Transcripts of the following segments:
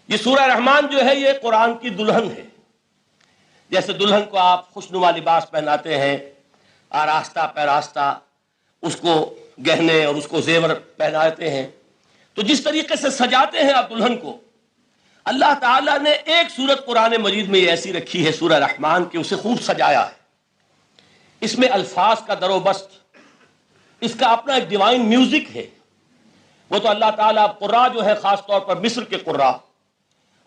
یہ سورہ رحمان جو ہے یہ قرآن کی دلہن ہے. جیسے دلہن کو آپ خوشنما لباس پہناتے ہیں، آراستہ پیراستہ اس کو گہنے اور اس کو زیور پہناتے ہیں، تو جس طریقے سے سجاتے ہیں آپ دلہن کو، اللہ تعالیٰ نے ایک سورت قرآن مجید میں یہ ایسی رکھی ہے سورہ رحمان کہ اسے خوب سجایا ہے. اس میں الفاظ کا در و بست، اس کا اپنا ایک ڈیوائن میوزک ہے. وہ تو اللہ تعالیٰ قراء جو ہے خاص طور پر مصر کے قراء،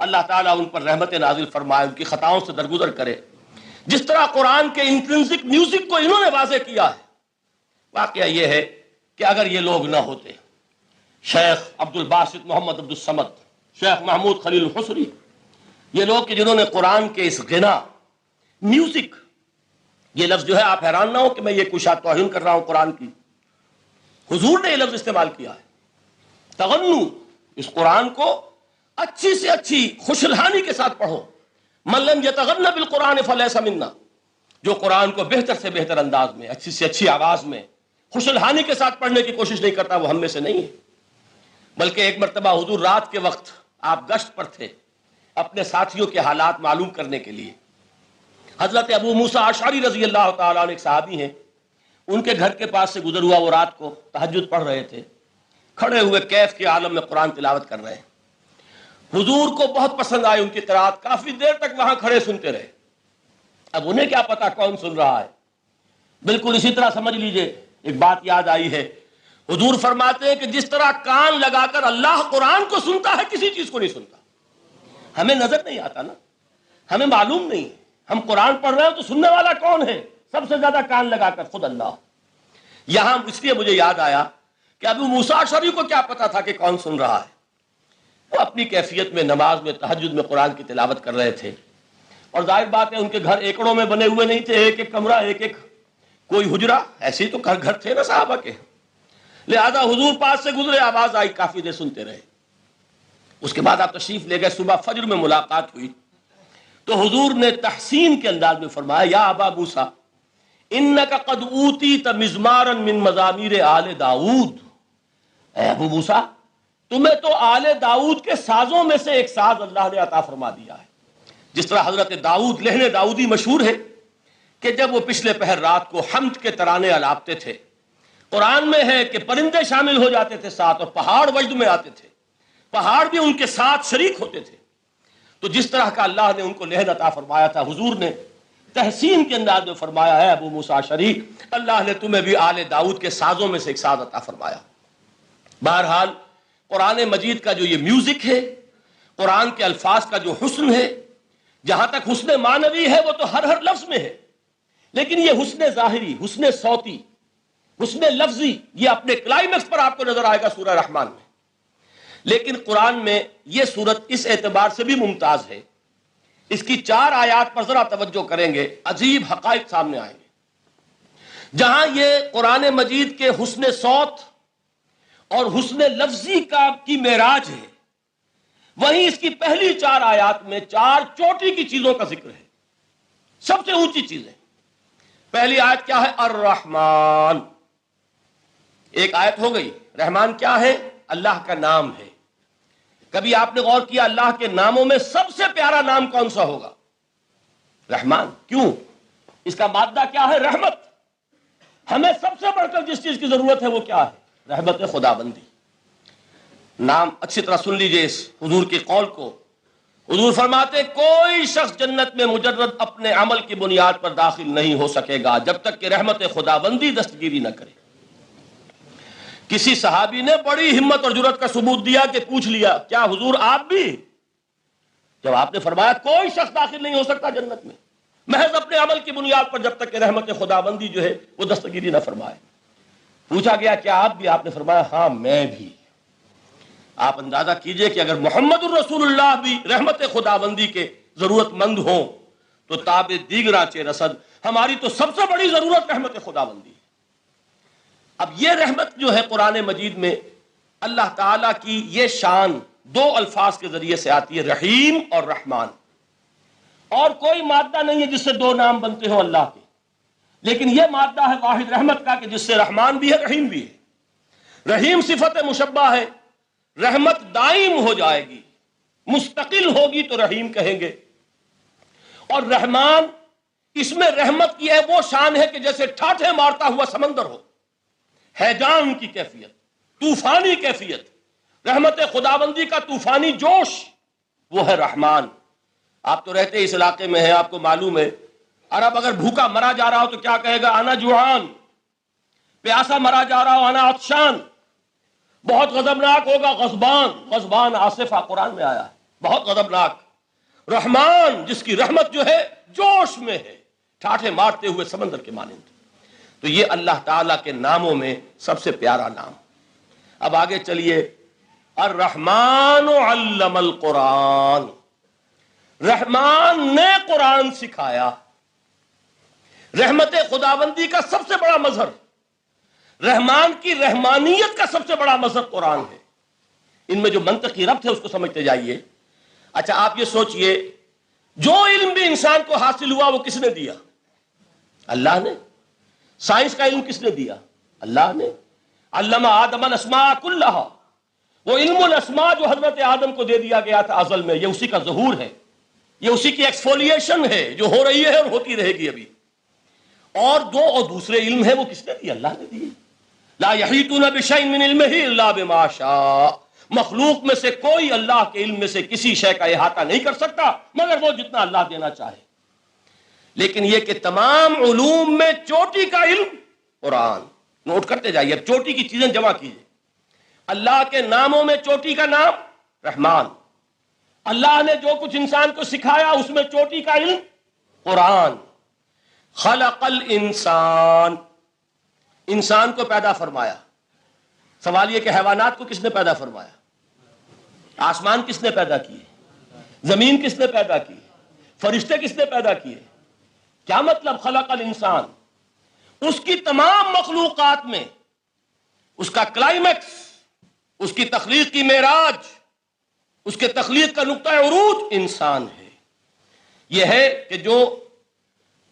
اللہ تعالیٰ ان پر رحمت نازل فرمائے، ان کی خطاؤں سے درگزر کرے. جس طرح قرآن کے انٹرنسک میوزک کو انہوں نے واضح کیا ہے. واقعہ یہ ہے کہ اگر یہ لوگ نہ ہوتے، شیخ عبد الباسط محمد عبد الصمد، شیخ محمود خلیل الحصری، یہ لوگ کہ جنہوں نے قرآن کے اس غنا، میوزک، یہ لفظ جو ہے آپ حیران نہ ہو کہ میں یہ کچھ توہین کر رہا ہوں قرآن کی، حضور نے یہ لفظ استعمال کیا ہے. تغنو، اس قرآن کو اچھی سے اچھی خوشلحانی کے ساتھ پڑھو. من لم یتغن بالقرآن فلیس منا، جو قرآن کو بہتر سے بہتر انداز میں، اچھی سے اچھی آواز میں، خوشلحانی کے ساتھ پڑھنے کی کوشش نہیں کرتا وہ ہم میں سے نہیں ہے. بلکہ ایک مرتبہ حضور رات کے وقت آپ گشت پر تھے اپنے ساتھیوں کے حالات معلوم کرنے کے لیے. حضرت ابو موسیٰ اشعری رضی اللہ تعالیٰ عنہ ایک صحابی ہیں، ان کے گھر کے پاس سے گزر ہوا، وہ رات کو تہجد پڑھ رہے تھے، کھڑے ہوئے کیف کے عالم میں قرآن تلاوت کر رہے ہیں. حضور کو بہت پسند آئی ان کی قرات، کافی دیر تک وہاں کھڑے سنتے رہے. اب انہیں کیا پتا کون سن رہا ہے. بالکل اسی طرح سمجھ لیجئے ایک بات یاد آئی ہے. حضور فرماتے ہیں کہ جس طرح کان لگا کر اللہ قرآن کو سنتا ہے کسی چیز کو نہیں سنتا. ہمیں نظر نہیں آتا نا، ہمیں معلوم نہیں ہے. ہم قرآن پڑھ رہے ہیں تو سننے والا کون ہے؟ سب سے زیادہ کان لگا کر خود اللہ. یہاں اس لیے مجھے یاد آیا کہ ابو موسیٰ اشعری کو کیا پتا تھا کہ کون سن رہا ہے. وہ اپنی کیفیت میں نماز میں تہجد میں قرآن کی تلاوت کر رہے تھے، اور ظاہر بات ہے ان کے گھر ایکڑوں میں بنے ہوئے نہیں تھے، ایک ایک کمرہ، ایک ایک کوئی حجرہ، ایسے ہی تو گھر تھے نا صحابہ کے. لہذا حضور پاس سے گزرے، آواز آئی، کافی دیر سنتے رہے. اس کے بعد آپ تشریف لے گئے، صبح فجر میں ملاقات ہوئی تو حضور نے تحسین کے انداز میں فرمایا، یا ابا موسیٰ انک قد اوتیت مزمارا من مزامیر آل داؤد. اے ابو موسیٰ، تمہیں تو آل داؤد کے سازوں میں سے ایک ساز اللہ نے عطا فرما دیا ہے. جس طرح حضرت داؤد، لہن داؤدی مشہور ہے کہ جب وہ پچھلے پہر رات کو حمد کے ترانے الاپتے تھے، قرآن میں ہے کہ پرندے شامل ہو جاتے تھے ساتھ، اور پہاڑ وجد میں آتے تھے، پہاڑ بھی ان کے ساتھ شریک ہوتے تھے. تو جس طرح کا اللہ نے ان کو لہن عطا فرمایا تھا، حضور نے تحسین کے انداز میں فرمایا ہے ابو موسیٰ اشعری، اللہ نے تمہیں بھی آل داؤد کے سازوں میں سے ایک ساز عطا فرمایا. بہرحال قرآن مجید کا جو یہ میوزک ہے، قرآن کے الفاظ کا جو حسن ہے، جہاں تک حسن معنوی ہے وہ تو ہر لفظ میں ہے، لیکن یہ حسن ظاہری، حسن صوتی، حسن لفظی، یہ اپنے کلائمیکس پر آپ کو نظر آئے گا سورہ رحمان میں. لیکن قرآن میں یہ سورت اس اعتبار سے بھی ممتاز ہے، اس کی 4 آیات پر ذرا توجہ کریں گے، عجیب حقائق سامنے آئیں گے. جہاں یہ قرآن مجید کے حسن صوت اور حسن لفظی کی معراج ہے، وہیں اس کی پہلی 4 آیات میں 4 چوٹی کی چیزوں کا ذکر ہے، سب سے اونچی چیزیں. پہلی آیت کیا ہے؟ الرحمن. ایک آیت ہو گئی. رحمان کیا ہے؟ اللہ کا نام ہے. کبھی آپ نے غور کیا اللہ کے ناموں میں سب سے پیارا نام کون سا ہوگا؟ رحمان. کیوں؟ اس کا مادہ کیا ہے؟ رحمت. ہمیں سب سے بڑھ کر جس چیز کی ضرورت ہے وہ کیا ہے؟ رحمت خدا بندی. نام اچھی طرح سن لیجئے اس حضور کے قول کو. حضور فرماتے کوئی شخص جنت میں مجرد اپنے عمل کی بنیاد پر داخل نہیں ہو سکے گا جب تک کہ رحمت خدا بندی دستگیری نہ کرے. کسی صحابی نے بڑی ہمت اور جرأت کا ثبوت دیا کہ پوچھ لیا کیا حضور آپ بھی؟ جب آپ نے فرمایا کوئی شخص داخل نہیں ہو سکتا جنت میں محض اپنے عمل کی بنیاد پر جب تک کہ رحمت خدا بندی جو ہے وہ دستگیری نہ فرمائے. پوچھا گیا کیا آپ بھی؟ آپ نے فرمایا ہاں میں بھی. آپ اندازہ کیجئے کہ اگر محمد الرسول اللہ بھی رحمت خدا بندی کے ضرورت مند ہوں تو تاب دیگراں چہ رسد، ہماری تو سب سے بڑی ضرورت رحمت خدا بندی ہے. اب یہ رحمت جو ہے قرآن مجید میں اللہ تعالیٰ کی یہ شان 2 الفاظ کے ذریعے سے آتی ہے، رحیم اور رحمان. اور کوئی مادہ نہیں ہے جس سے 2 نام بنتے ہوں اللہ کے، لیکن یہ مادہ ہے واحد رحمت کا کہ جس سے رحمان بھی ہے رحیم بھی ہے. رحیم صفت مشبہ ہے، رحمت دائم ہو جائے گی، مستقل ہوگی تو رحیم کہیں گے. اور رحمان اس میں رحمت کی ہے وہ شان ہے کہ جیسے ٹھاٹھے مارتا ہوا سمندر ہو، ہیجان کی کیفیت، طوفانی کیفیت، رحمت خداوندی کا طوفانی جوش، وہ ہے رحمان. آپ تو رہتے اس علاقے میں ہیں، آپ کو معلوم ہے عرب اگر بھوکا مرا جا رہا ہو تو کیا کہے گا؟ انا جوعان. پیاسا مرا جا رہا ہو انا عطشان. بہت غضبناک ہوگا غضبان. غضبان آصفہ قرآن میں آیا ہے، بہت غضبناک. رحمان جس کی رحمت جو ہے جوش میں ہے، ٹھاٹھے مارتے ہوئے سمندر کے مانند. تو یہ اللہ تعالیٰ کے ناموں میں سب سے پیارا نام. اب آگے چلیے. الرحمن علم القرآن، رحمان نے قرآن سکھایا. رحمت خداوندی کا سب سے بڑا مظہر، رحمان کی رحمانیت کا سب سے بڑا مظہر قرآن ہے. ان میں جو منطقی ربط ہے اس کو سمجھتے جائیے. اچھا آپ یہ سوچئے، جو علم بھی انسان کو حاصل ہوا وہ کس نے دیا؟ اللہ نے. سائنس کا علم کس نے دیا؟ اللہ نے. علم آدم الاسماء کلھا، وہ علم الاسماء جو حضرت آدم کو دے دیا گیا تھا ازل میں، یہ اسی کا ظہور ہے، یہ اسی کی ایکسفولیشن ہے جو ہو رہی ہے اور ہوتی رہے گی ابھی. اور دوسرے علم ہے وہ کس نے دیے؟ اللہ نے دیے. لا یحیطون بشیء من علمہ الا بما شاء، مخلوق میں سے کوئی اللہ کے علم میں سے کسی شے کا احاطہ نہیں کر سکتا مگر وہ جتنا اللہ دینا چاہے. لیکن یہ کہ تمام علوم میں چوٹی کا علم قرآن. نوٹ کرتے جائیے، اب چوٹی کی چیزیں جمع کیجیے. اللہ کے ناموں میں چوٹی کا نام رحمان. اللہ نے جو کچھ انسان کو سکھایا اس میں چوٹی کا علم قرآن. خلق الانسان، انسان کو پیدا فرمایا. سوال یہ کہ حیوانات کو کس نے پیدا فرمایا؟ آسمان کس نے پیدا کیے؟ زمین کس نے پیدا کی؟ فرشتے کس نے پیدا کیے؟ کیا مطلب خلق الانسان؟ اس کی تمام مخلوقات میں اس کا کلائمیکس، اس کی تخلیق کی معراج، اس کے تخلیق کا نقطہ عروج انسان ہے. یہ ہے کہ جو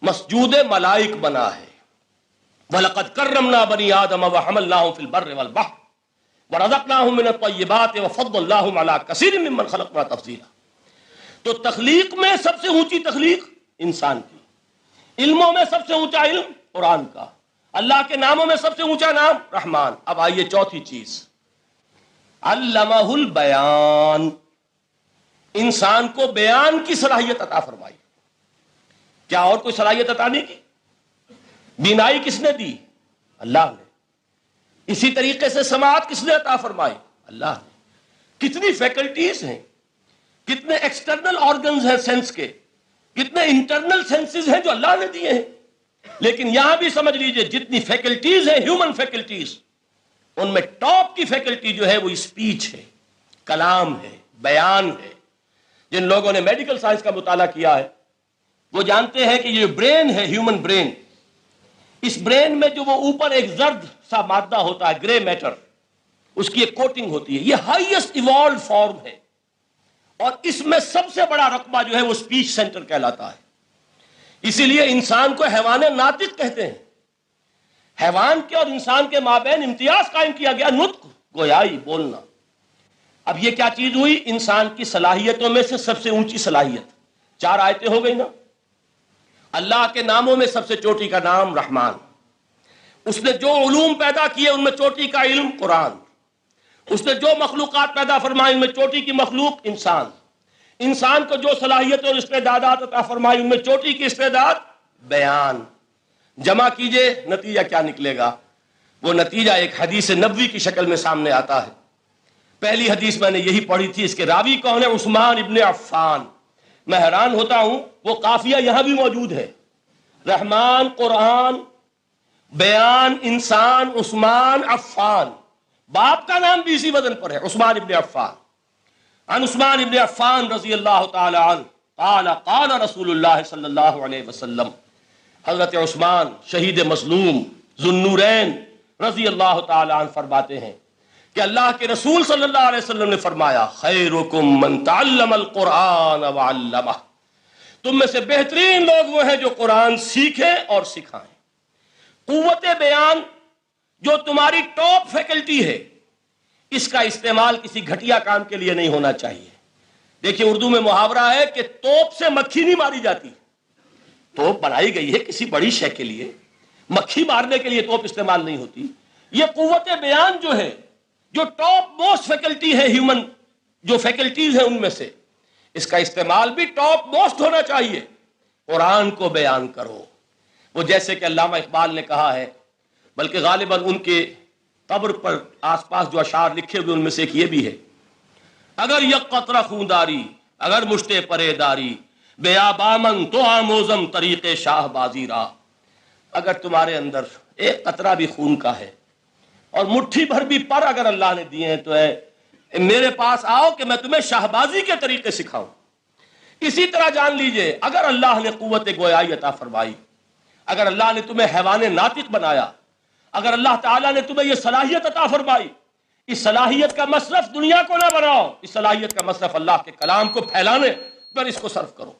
مسجود ملائک بنا ہے. وَلَقَدْ كَرَّمْنَا بَنِي آدَمَ وَحَمَلْنَاهُمْ فِي الْبَرِّ وَالْبَحْرِ وَرَزَقْنَاهُمْ مِنَ الطَّيِّبَاتِ وَفَضَّلْنَاهُمْ عَلَى كَثِيرٍ مِّمَّنْ خَلَقْنَا تَفْضِيلًا. تو تخلیق میں سب سے اونچی تخلیق انسان کی، علموں میں سب سے اونچا علم قرآن کا، اللہ کے ناموں میں سب سے اونچا نام رحمان. اب آئیے چوتھی چیز، علمہ البیان، انسان کو بیان کی صلاحیت عطا فرمائی. کیا اور کوئی صلاحیت عطا نہیں کی؟ بینائی کس نے دی؟ اللہ نے. اسی طریقے سے سماعت کس نے عطا فرمائی؟ اللہ نے. کتنی فیکلٹیز ہیں، کتنے ایکسٹرنل آرگنز ہیں سینس کے، کتنے انٹرنل سینسز ہیں جو اللہ نے دیے ہیں. لیکن یہاں بھی سمجھ لیجئے جتنی فیکلٹیز ہیں ہیومن فیکلٹیز، ان میں ٹاپ کی فیکلٹی جو ہے وہ اسپیچ ہے، کلام ہے، بیان ہے. جن لوگوں نے میڈیکل سائنس کا مطالعہ کیا ہے وہ جانتے ہیں کہ یہ برین ہے، ہیومن برین، اس برین میں جو وہ اوپر ایک زرد سا مادہ ہوتا ہے، گرے میٹر، اس کی ایک کوٹنگ ہوتی ہے. یہ ہائیسٹ ایوالوڈ فارم ہے اور اس میں سب سے بڑا رقبہ جو ہے وہ اسپیچ سینٹر کہلاتا ہے. اسی لیے انسان کو حیوان ناطق کہتے ہیں. حیوان کے اور انسان کے مابین امتیاز قائم کیا گیا، نطق، گویائی، بولنا. اب یہ کیا چیز ہوئی؟ انسان کی صلاحیتوں میں سے سب سے اونچی صلاحیت. 4 آیتیں ہو گئی نا. اللہ کے ناموں میں سب سے چوٹی کا نام رحمان. اس نے جو علوم پیدا کیے ان میں چوٹی کا علم قرآن. اس نے جو مخلوقات پیدا فرمائی ان میں چوٹی کی مخلوق انسان. انسان کو جو صلاحیت اور استعدادات عطا فرمائی ان میں چوٹی کی استعداد بیان. جمع کیجئے نتیجہ کیا نکلے گا؟ وہ نتیجہ ایک حدیث نبوی کی شکل میں سامنے آتا ہے. پہلی حدیث میں نے یہی پڑھی تھی، اس کے راوی کون ہے؟ عثمان ابن عفان. میں حیران ہوتا ہوں وہ قافیہ یہاں بھی موجود ہے، رحمان، قرآن، بیان، انسان، عثمان، عفان. باپ کا نام بھی اسی وزن پر ہے، عثمان ابن عفان. عن عثمان ابن عفان رضی اللہ تعالی عنہ قال قال رسول اللہ صلی اللہ علیہ وسلم. حضرت عثمان شہید مظلوم ذو النورین رضی اللہ تعالی عنہ فرماتے ہیں کہ اللہ کے رسول صلی اللہ علیہ وسلم نے فرمایا خیرکم من تعلم القرآن وعلمہ، تم میں سے بہترین لوگ وہ ہیں جو قرآن سیکھیں اور سکھائیں. قوت بیان جو تمہاری ٹاپ فیکلٹی ہے، اس کا استعمال کسی گھٹیا کام کے لیے نہیں ہونا چاہیے. دیکھیے اردو میں محاورہ ہے کہ توپ سے مکھی نہیں ماری جاتی. توپ بنائی گئی ہے کسی بڑی شے کے لیے، مکھی مارنے کے لیے توپ استعمال نہیں ہوتی. یہ قوت بیان جو ہے، جو ٹاپ موسٹ فیکلٹی ہے ہیومن، جو فیکلٹیز ہیں ان میں سے، اس کا استعمال بھی ٹاپ موسٹ ہونا چاہیے. قرآن کو بیان کرو. وہ جیسے کہ علامہ اقبال نے کہا ہے، بلکہ غالباً ان کے قبر پر آس پاس جو اشعار لکھے ہوئے ان میں سے ایک یہ بھی ہے: اگر یک قطرہ خونداری، اگر مشتے پرے داری، بیابامن تو آموزم طریق شاہ بازی را. اگر تمہارے اندر ایک قطرہ بھی خون کا ہے اور مٹھی بھر بھی پر اگر اللہ نے دیے ہیں تو ہے میرے پاس آؤ کہ میں تمہیں شاہبازی کے طریقے سکھاؤں. اسی طرح جان لیجئے اگر اللہ نے قوت گویائی عطا فرمائی، اگر اللہ نے تمہیں حیوان ناطق بنایا، اگر اللہ تعالیٰ نے تمہیں یہ صلاحیت عطا فرمائی، اس صلاحیت کا مصرف دنیا کو نہ بناؤ، اس صلاحیت کا مصرف اللہ کے کلام کو پھیلانے پر اس کو صرف کرو.